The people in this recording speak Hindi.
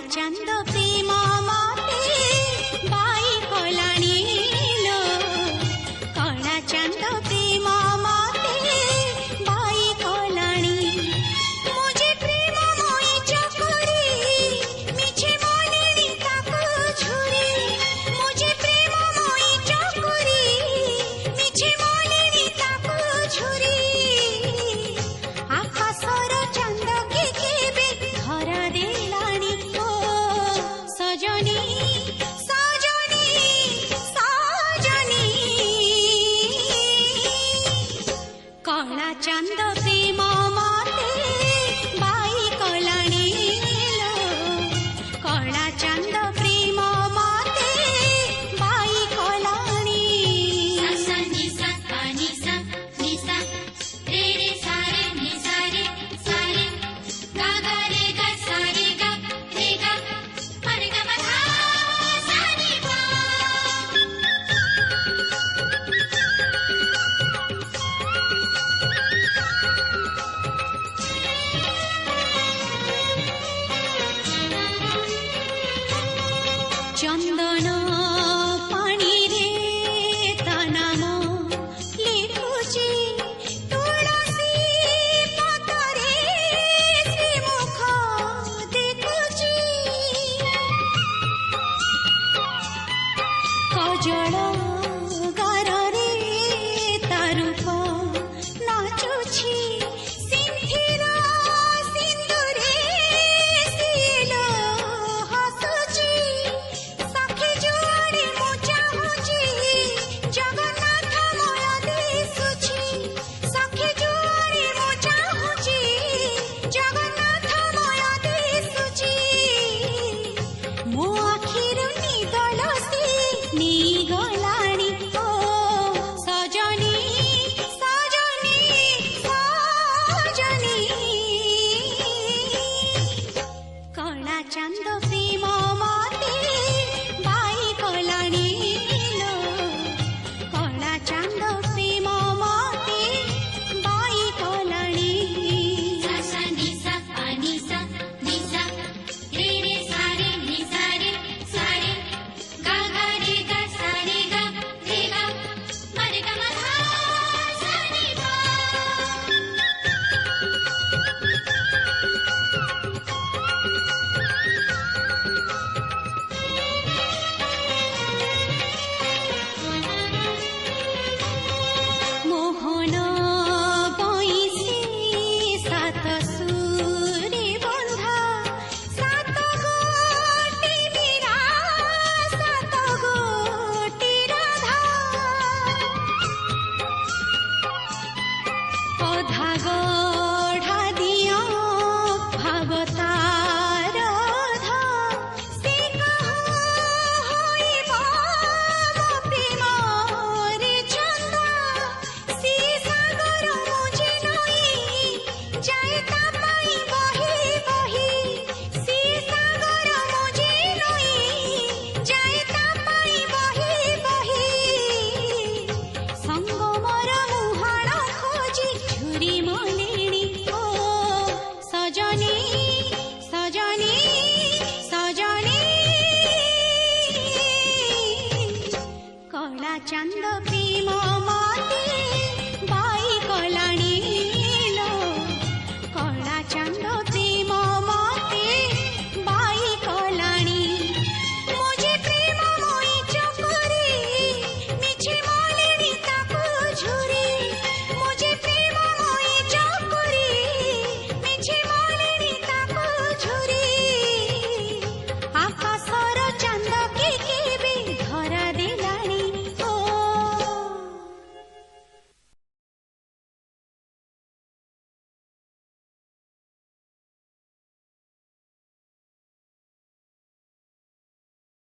चांद प्रेम मते बाई कलाणी लो कला चांद प्रेम मते बाई कलाणी मुझे प्रेम मोई चकोरी मिछे मोनेनी ताको झुरी मुझे प्रेम मोई चकोरी मिछे मोनेनी ताको झुरी आकाशर चांद के केबे घर देलाणी ओ सजनी सजनी सजनी कला चांद प्रेम मते बाई कलाणी लो कला चांद प्रेम मते बाई कलाणी सा नि सा पा नि सा रे रे सा रे सा रे गा गा रे गा सा रे गा रे गा मा रे गा मा धा सा नि पा चंदन पानी रे ता नाम लिखुची तुलसी पतरे श्रीमुख देखुची कजल गारे ता रूप नाचुची सिंथिरा सिंदूरे सिलो हसुची सखी जोड़ी मु चाहुची जगन्नाथ मय दिसुची सखी जोड़ी मु चाहुची जगन्नाथ मय दिसुची मो आखिरु निदलसी निगलाणी ओ सजनी सजनी सजनी कला चांद प्रेम मते बाई कलाणी लो कला चांद प्रेम मते बाई कलाणी सा नि सा पा नि सा रे रे सा रे सा रे गा गा रे गा सा रे गा मा रे गा मा धा सा नि पा मोहन बइसे सात सुरे बंधा सात गोटी मीरा सात गोटी राधा अधा गढ़ा दिया भागतार धा से कहो होइब मो प्रेम रे चंदा से सागर मुझे नई जाए ता पाई बही बही से सागर मुझे नई जाए ता पाई बही बही संगमर मुहाण खोजी झुरी मलेणी ओ सजनी सजनी सजनी कला चांद प्रेम